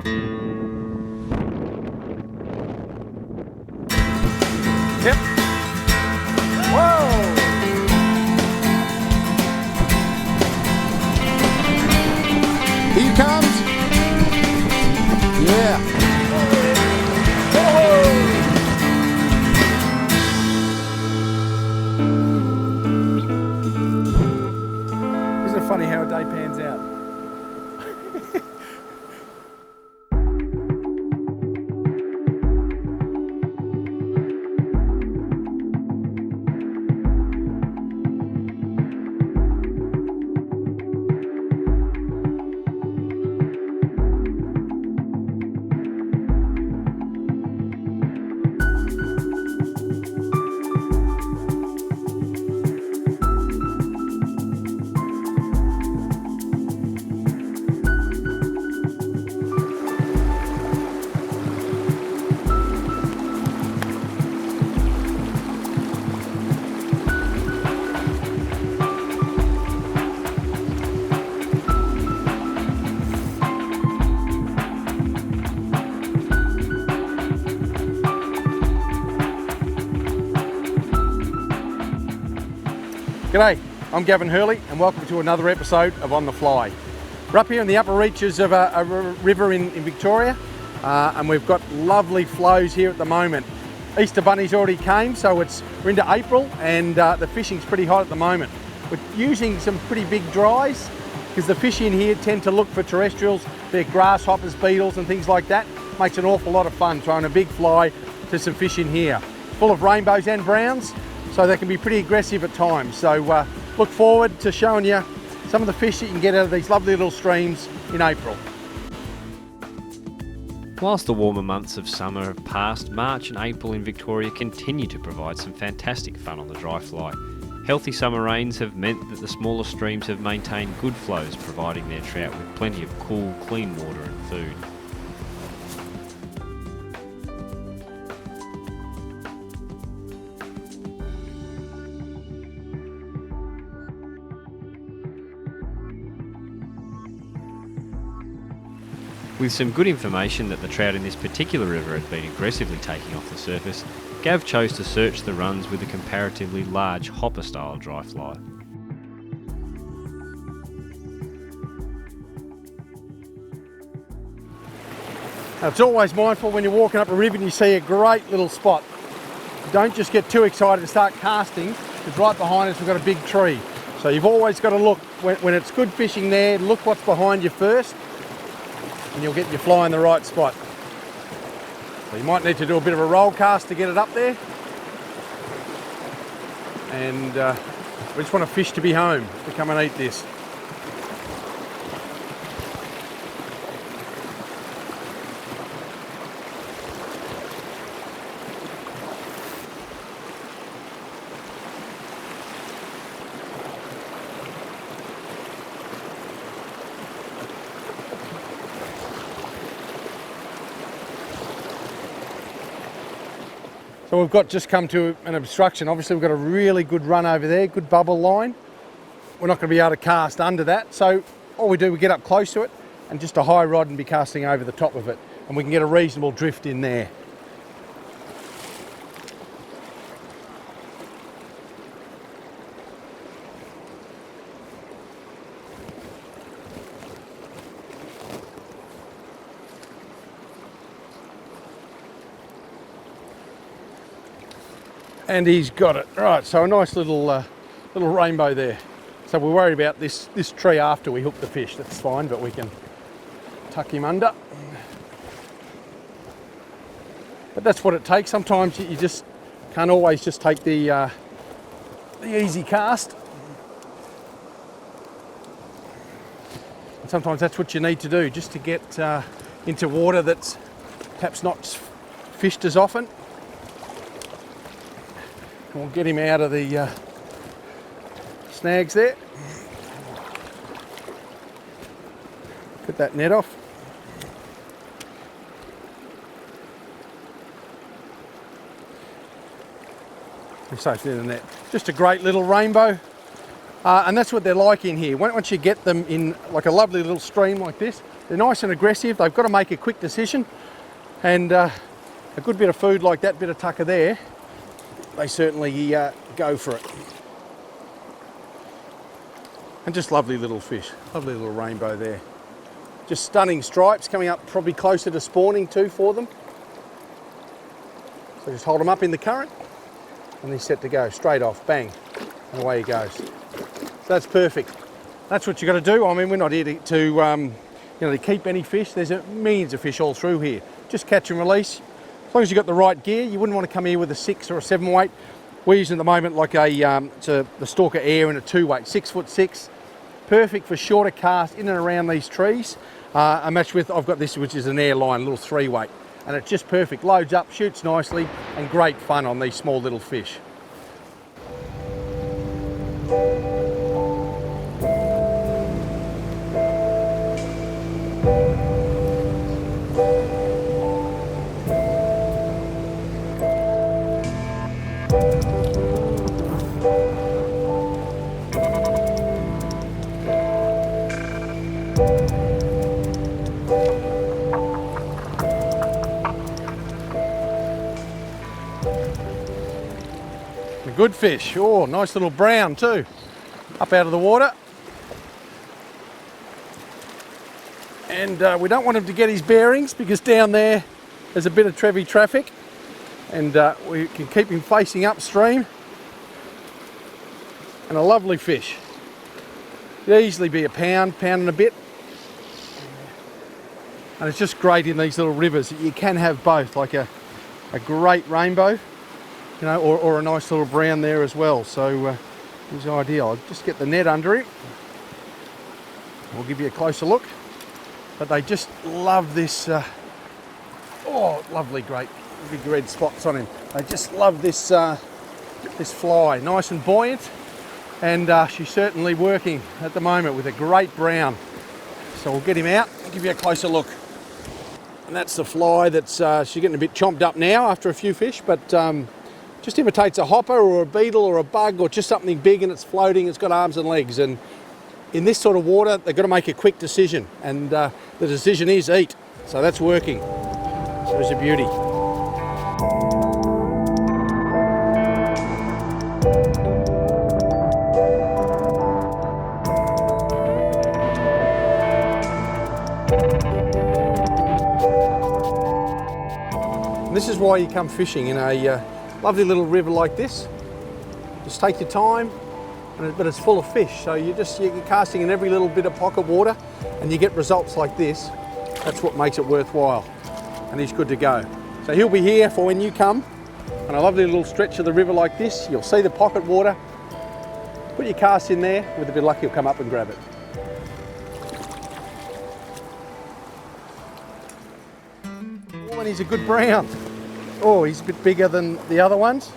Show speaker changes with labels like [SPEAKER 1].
[SPEAKER 1] Yep. Whoa! Here he comes. Yeah. Isn't it funny how a day pans out? G'day, I'm Gavin Hurley and welcome to another episode of On The Fly. We're up here in the upper reaches of a river in Victoria and we've got lovely flows here at the moment. Easter bunnies already came, so we're into April and the fishing's pretty hot at the moment. We're using some pretty big dries because the fish in here tend to look for terrestrials. They're grasshoppers, beetles and things like that. Makes an awful lot of fun throwing a big fly to some fish in here. Full of rainbows and browns, so they can be pretty aggressive at times. So look forward to showing you some of the fish that you can get out of these lovely little streams in April.
[SPEAKER 2] Whilst the warmer months of summer have passed, March and April in Victoria continue to provide some fantastic fun on the dry fly. Healthy summer rains have meant that the smaller streams have maintained good flows, providing their trout with plenty of cool, clean water and food. With some good information that the trout in this particular river had been aggressively taking off the surface, Gav chose to search the runs with a comparatively large hopper-style dry fly.
[SPEAKER 1] Now, it's always mindful when you're walking up a river and you see a great little spot. Don't just get too excited to start casting, because right behind us we've got a big tree. So you've always got to look, when it's good fishing there, look what's behind you first, and you'll get your fly in the right spot. So you might need to do a bit of a roll cast to get it up there. And we just want a fish to be home to come and eat this. So we've got just come to an obstruction. Obviously we've got a really good run over there, good bubble line. We're not going to be able to cast under that. So all we do, we get up close to it and just a high rod and be casting over the top of it. And we can get a reasonable drift in there. And he's got it. Right, so a nice little rainbow there. So we're worried about this tree after we hook the fish. That's fine, but we can tuck him under. But that's what it takes. Sometimes you just can't always just take the easy cast. And sometimes that's what you need to do, just to get into water that's perhaps not fished as often. We'll get him out of the snags there. Put that net off. Safe in the net. Just a great little rainbow. And that's what they're like in here. Once you get them in like a lovely little stream like this, They're nice and aggressive. They've got to make a quick decision, and a good bit of food like that bit of tucker there, they certainly go for it. And just lovely little fish, lovely little rainbow there. Just stunning stripes coming up, probably closer to spawning too for them. So just hold them up in the current and he's set to go, straight off, bang, and away he goes. So that's perfect. That's what you got to do. I mean, we're not here to keep any fish. There's millions of fish all through here. Just catch and release. As long as you've got the right gear, you wouldn't want to come here with a 6 or a 7 weight. We're using at the moment like the Stalker Air in a 2 weight, 6'6". Perfect for shorter casts in and around these trees. A match with, I've got this which is an Airline, little 3 weight. And it's just perfect, loads up, shoots nicely, and great fun on these small little fish. A good fish. Oh, nice little brown too. Up out of the water. And we don't want him to get his bearings because down there there's a bit of Trevi traffic, and we can keep him facing upstream. And a lovely fish. It'd easily be a pound and a bit. And it's just great in these little rivers. You can have both, like a great rainbow, you know, or a nice little brown there as well. So it's ideal. I'll just get the net under him. We'll give you a closer look. But they just love this, lovely, great big red spots on him. They just love this, this fly, nice and buoyant. And she's certainly working at the moment with a great brown. So we'll get him out and give you a closer look. And that's the fly that's, she's getting a bit chomped up now after a few fish, but just imitates a hopper or a beetle or a bug or just something big, and it's floating, it's got arms and legs. And in this sort of water, they've got to make a quick decision, and the decision is eat. So that's working. So it's a beauty. And this is why you come fishing in a lovely little river like this. Just take your time, but it's full of fish. So you're casting in every little bit of pocket water, and you get results like this. That's what makes it worthwhile. And he's good to go. So he'll be here for when you come. On a lovely little stretch of the river like this, you'll see the pocket water. Put your cast in there. With a bit of luck, he'll come up and grab it. Oh, and he's a good brown. Oh, he's a bit bigger than the other ones.